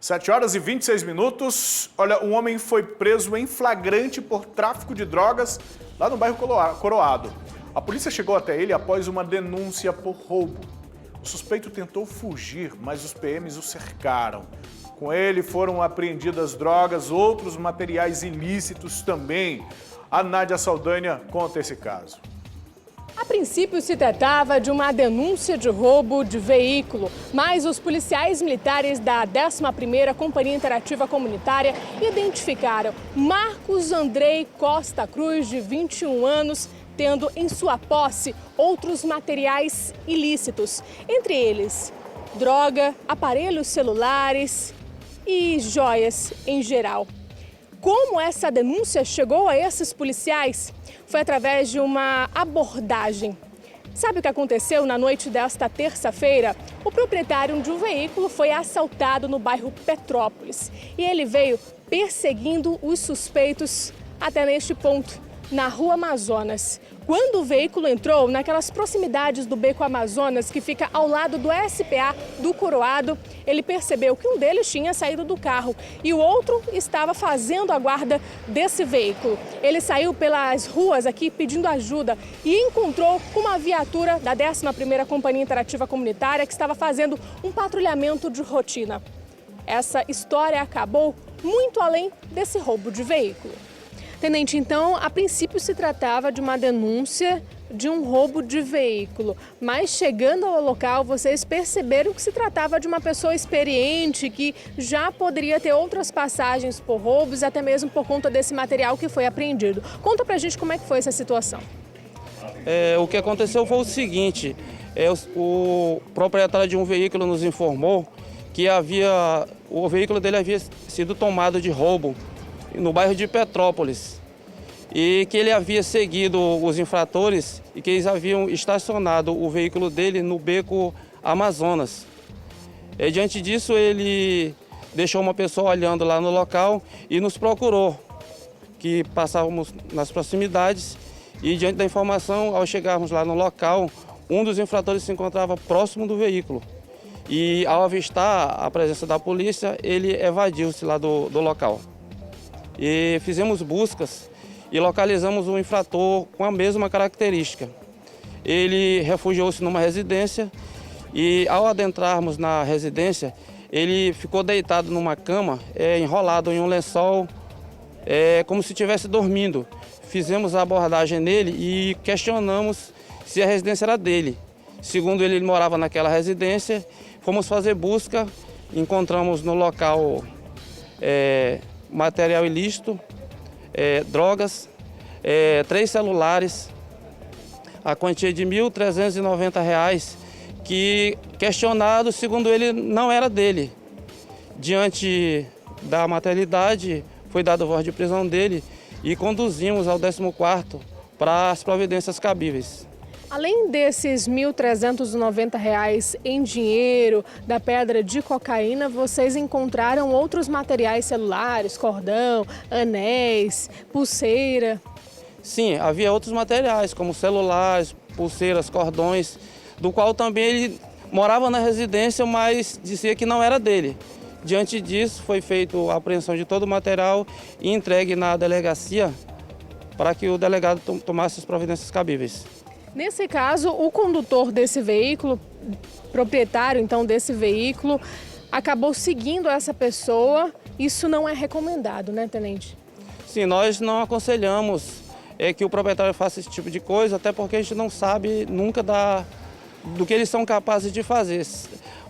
7h26. Olha, um homem foi preso em flagrante por tráfico de drogas lá no bairro Coroado. A polícia chegou até ele após uma denúncia por roubo. O suspeito tentou fugir, mas os PMs o cercaram. Com ele foram apreendidas drogas, outros materiais ilícitos também. A Nádia Saldanha conta esse caso. A princípio se tratava de uma denúncia de roubo de veículo, mas os policiais militares da 11ª Companhia Interativa Comunitária identificaram Marcos Andrei Costa Cruz, de 21 anos, tendo em sua posse outros materiais ilícitos, entre eles droga, aparelhos celulares e joias em geral. Como essa denúncia chegou a esses policiais? Foi através de uma abordagem. Sabe o que aconteceu na noite desta terça-feira? O proprietário de um veículo foi assaltado no bairro Petrópolis e ele veio perseguindo os suspeitos até neste ponto, na Rua Amazonas. Quando o veículo entrou naquelas proximidades do Beco Amazonas, que fica ao lado do SPA do Coroado, ele percebeu que um deles tinha saído do carro e o outro estava fazendo a guarda desse veículo. Ele saiu pelas ruas aqui pedindo ajuda e encontrou uma viatura da 11ª Companhia Interativa Comunitária que estava fazendo um patrulhamento de rotina. Essa história acabou muito além desse roubo de veículo. Tenente, então, a princípio se tratava de uma denúncia de um roubo de veículo, mas chegando ao local vocês perceberam que se tratava de uma pessoa experiente que já poderia ter outras passagens por roubos, até mesmo por conta desse material que foi apreendido. Conta pra gente como é que foi essa situação. O que aconteceu foi o seguinte, o proprietário de um veículo nos informou que o veículo dele havia sido tomado de roubo no bairro de Petrópolis, e que ele havia seguido os infratores e que eles haviam estacionado o veículo dele no Beco Amazonas. Diante disso, ele deixou uma pessoa olhando lá no local e nos procurou, que passávamos nas proximidades, e diante da informação, ao chegarmos lá no local, um dos infratores se encontrava próximo do veículo. E ao avistar a presença da polícia, ele evadiu-se lá do local. E fizemos buscas e localizamos um infrator com a mesma característica. Ele refugiou-se numa residência e, ao adentrarmos na residência, ele ficou deitado numa cama, enrolado em um lençol, como se estivesse dormindo. Fizemos a abordagem nele e questionamos se a residência era dele. Segundo ele morava naquela residência. Fomos fazer busca, encontramos no local material ilícito, drogas, 3 celulares, a quantia de R$ 1.390, que, questionado, segundo ele, não era dele. Diante da materialidade, foi dado voz de prisão dele e conduzimos ao 14º para as providências cabíveis. Além desses R$ 1.390 em dinheiro, da pedra de cocaína, vocês encontraram outros materiais celulares, cordão, anéis, pulseira? Sim, havia outros materiais, como celulares, pulseiras, cordões, do qual também ele morava na residência, mas dizia que não era dele. Diante disso, foi feita a apreensão de todo o material e entregue na delegacia para que o delegado tomasse as providências cabíveis. Nesse caso, o condutor desse veículo, proprietário então desse veículo, acabou seguindo essa pessoa. Isso não é recomendado, né, tenente? Sim, nós não aconselhamos que o proprietário faça esse tipo de coisa, até porque a gente não sabe nunca do que eles são capazes de fazer.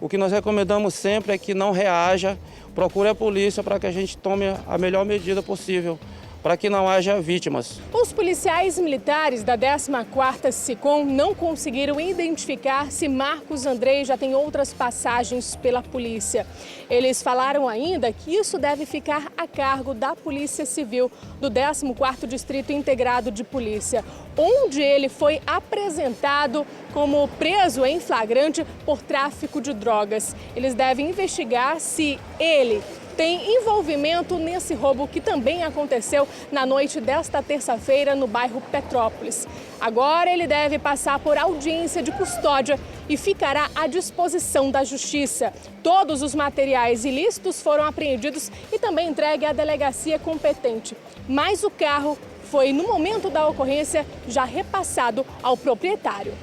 O que nós recomendamos sempre é que não reaja, procure a polícia para que a gente tome a melhor medida possível, para que não haja vítimas. Os policiais militares da 14ª SICOM não conseguiram identificar se Marcos Andrei já tem outras passagens pela polícia. Eles falaram ainda que isso deve ficar a cargo da Polícia Civil do 14º Distrito Integrado de Polícia, onde ele foi apresentado como preso em flagrante por tráfico de drogas. Eles devem investigar se ele tem envolvimento nesse roubo que também aconteceu na noite desta terça-feira no bairro Petrópolis. Agora ele deve passar por audiência de custódia e ficará à disposição da Justiça. Todos os materiais ilícitos foram apreendidos e também entregue à delegacia competente. Mas o carro foi, no momento da ocorrência, já repassado ao proprietário.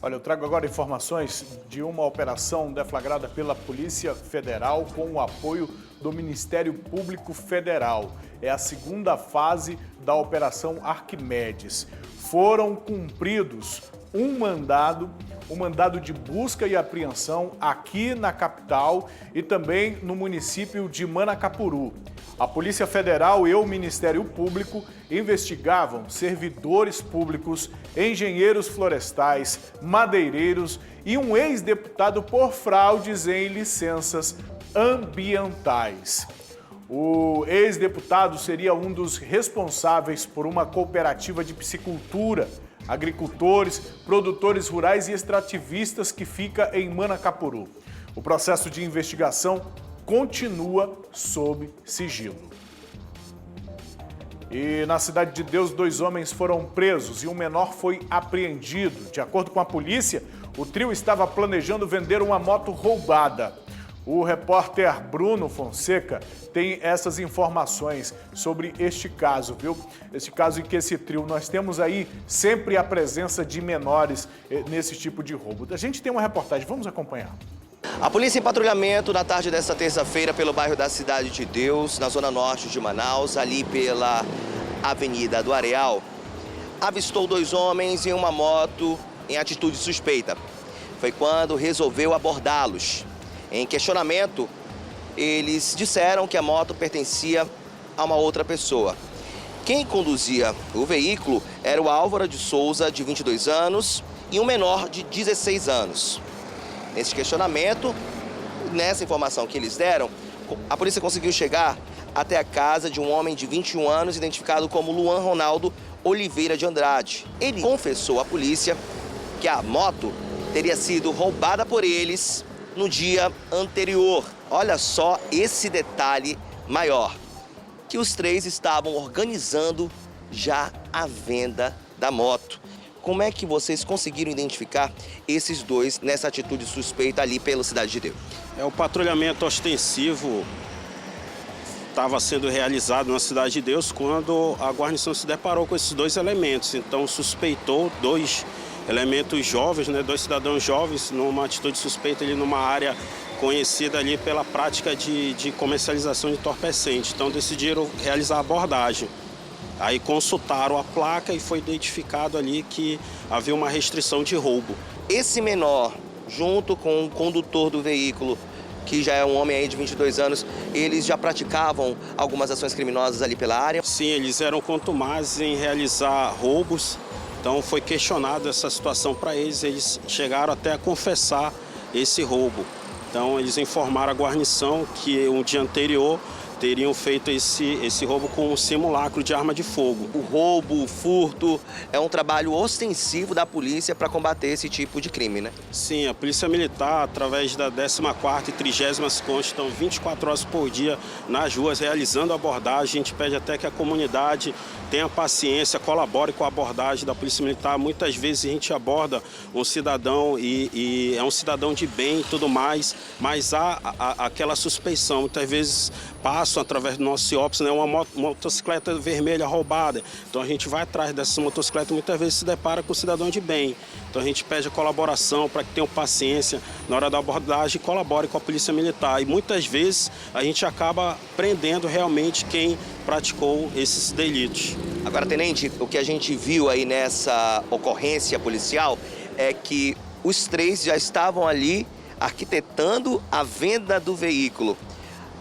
Olha, eu trago agora informações de uma operação deflagrada pela Polícia Federal com o apoio do Ministério Público Federal. É a segunda fase da Operação Arquimedes. Foram cumpridos um mandado de busca e apreensão aqui na capital e também no município de Manacapuru. A Polícia Federal e o Ministério Público investigavam servidores públicos, engenheiros florestais, madeireiros e um ex-deputado por fraudes em licenças ambientais. O ex-deputado seria um dos responsáveis por uma cooperativa de piscicultura, agricultores, produtores rurais e extrativistas que fica em Manacapuru. O processo de investigação continua sob sigilo. E na Cidade de Deus, 2 homens foram presos e um menor foi apreendido. De acordo com a polícia, o trio estava planejando vender uma moto roubada. O repórter Bruno Fonseca tem essas informações sobre este caso, viu? Este caso em que esse trio, nós temos aí sempre a presença de menores nesse tipo de roubo. A gente tem uma reportagem, vamos acompanhar. A polícia em patrulhamento na tarde desta terça-feira pelo bairro da Cidade de Deus, na zona norte de Manaus, ali pela Avenida do Areal, avistou 2 homens em uma moto em atitude suspeita. Foi quando resolveu abordá-los. Em questionamento, eles disseram que a moto pertencia a uma outra pessoa. Quem conduzia o veículo era o Álvaro de Souza, de 22 anos, e um menor de 16 anos. Nesse questionamento, nessa informação que eles deram, a polícia conseguiu chegar até a casa de um homem de 21 anos, identificado como Luan Ronaldo Oliveira de Andrade. Ele confessou à polícia que a moto teria sido roubada por eles no dia anterior. Olha só esse detalhe maior, que os 3 estavam organizando já a venda da moto. Como é que vocês conseguiram identificar esses 2 nessa atitude suspeita ali pela Cidade de Deus? O patrulhamento ostensivo estava sendo realizado na Cidade de Deus quando a guarnição se deparou com esses 2 elementos. Então suspeitou 2 elementos jovens, 2 cidadãos jovens, numa atitude suspeita ali numa área conhecida ali pela prática de comercialização de entorpecentes. Então decidiram realizar a abordagem. Aí consultaram a placa e foi identificado ali que havia uma restrição de roubo. Esse menor, junto com o condutor do veículo, que já é um homem aí de 22 anos, eles já praticavam algumas ações criminosas ali pela área? Sim, eles eram contumazes em realizar roubos. Então foi questionada essa situação para eles, eles chegaram até a confessar esse roubo. Então eles informaram a guarnição que um dia anterior teriam feito esse roubo com um simulacro de arma de fogo. O roubo, o furto, é um trabalho ostensivo da polícia para combater esse tipo de crime, né? Sim, a Polícia Militar, através da 14ª e 30ª Conte, estão 24 horas por dia nas ruas realizando abordagem. A gente pede até que a comunidade tenha paciência, colabore com a abordagem da Polícia Militar. Muitas vezes a gente aborda um cidadão e é um cidadão de bem e tudo mais, mas há aquela suspeição. Muitas vezes passam através do nosso CIOPS, uma motocicleta vermelha roubada. Então a gente vai atrás dessas motocicletas e muitas vezes se depara com um cidadão de bem. Então a gente pede a colaboração para que tenham paciência na hora da abordagem e colabore com a Polícia Militar. E muitas vezes a gente acaba prendendo realmente quem praticou esses delitos. Agora, tenente, o que a gente viu aí nessa ocorrência policial é que os 3 já estavam ali arquitetando a venda do veículo.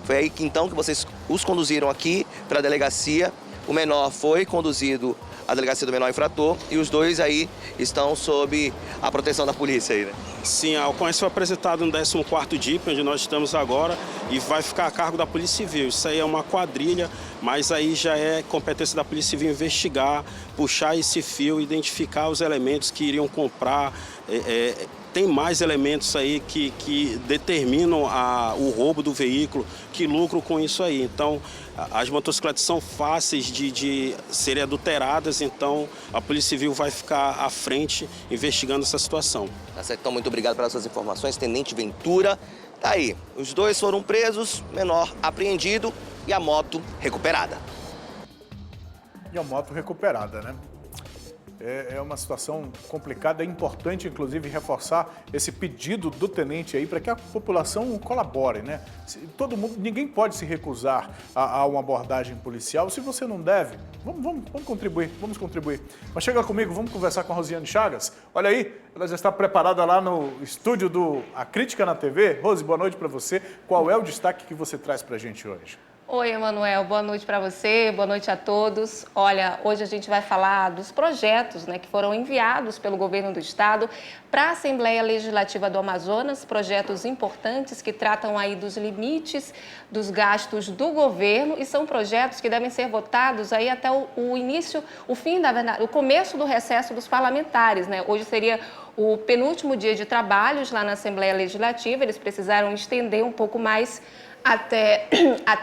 Foi aí que então que vocês os conduziram aqui para a delegacia. O menor foi conduzido à delegacia do menor infrator e os 2 aí estão sob a proteção da polícia aí, né? Sim, a ocorrência foi apresentada no 14º DIP, onde nós estamos agora, e vai ficar a cargo da Polícia Civil. Isso aí é uma quadrilha, mas aí já é competência da Polícia Civil investigar, puxar esse fio, identificar os elementos que iriam comprar tem mais elementos aí que determinam o roubo do veículo, que lucram com isso aí. Então, as motocicletas são fáceis de serem adulteradas, então a Polícia Civil vai ficar à frente investigando essa situação. Tá certo, então muito obrigado pelas suas informações, Tenente Ventura. Tá aí, os dois foram presos, menor apreendido e a moto recuperada. E a moto recuperada, né? É uma situação complicada, é importante, inclusive, reforçar esse pedido do tenente aí para que a população colabore, né? Todo mundo, ninguém pode se recusar a uma abordagem policial. Se você não deve, vamos contribuir. Mas chega comigo, vamos conversar com a Rosiane Chagas. Olha aí, ela já está preparada lá no estúdio do A Crítica na TV. Rose, boa noite para você. Qual é o destaque que você traz para a gente hoje? Oi, Emanuel, boa noite para você, boa noite a todos. Olha, hoje a gente vai falar dos projetos, né, que foram enviados pelo governo do estado para a Assembleia Legislativa do Amazonas, projetos importantes que tratam aí dos limites dos gastos do governo e são projetos que devem ser votados aí até o começo do recesso dos parlamentares, né? Hoje seria o penúltimo dia de trabalhos lá na Assembleia Legislativa, eles precisaram estender um pouco mais até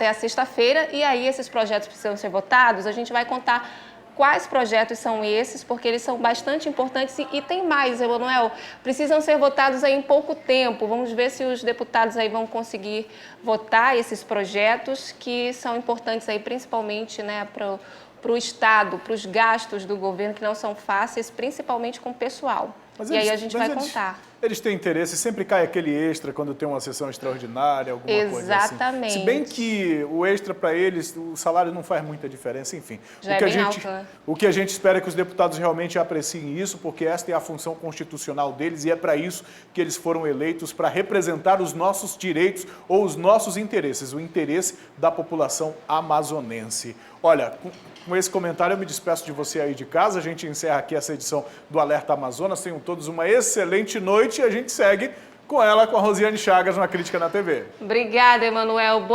a sexta-feira, e aí esses projetos precisam ser votados. A gente vai contar quais projetos são esses, porque eles são bastante importantes e tem mais, Emanuel, precisam ser votados aí em pouco tempo. Vamos ver se os deputados aí vão conseguir votar esses projetos que são importantes aí, principalmente, né, para o Estado, para os gastos do governo, que não são fáceis, principalmente com o pessoal. E aí a gente vai contar. Eles têm interesse, sempre cai aquele extra quando tem uma sessão extraordinária, alguma coisa assim. Exatamente. Se bem que o extra para eles, o salário não faz muita diferença, enfim. Já é bem alto, né? O que a gente espera é que os deputados realmente apreciem isso, porque esta é a função constitucional deles e é para isso que eles foram eleitos, para representar os nossos direitos ou os nossos interesses, o interesse da população amazonense. Olha, com esse comentário eu me despeço de você aí de casa, a gente encerra aqui essa edição do Alerta Amazonas. Tenham todos uma excelente noite e a gente segue com ela, com a Rosiane Chagas, na Crítica na TV. Obrigada, Emanuel.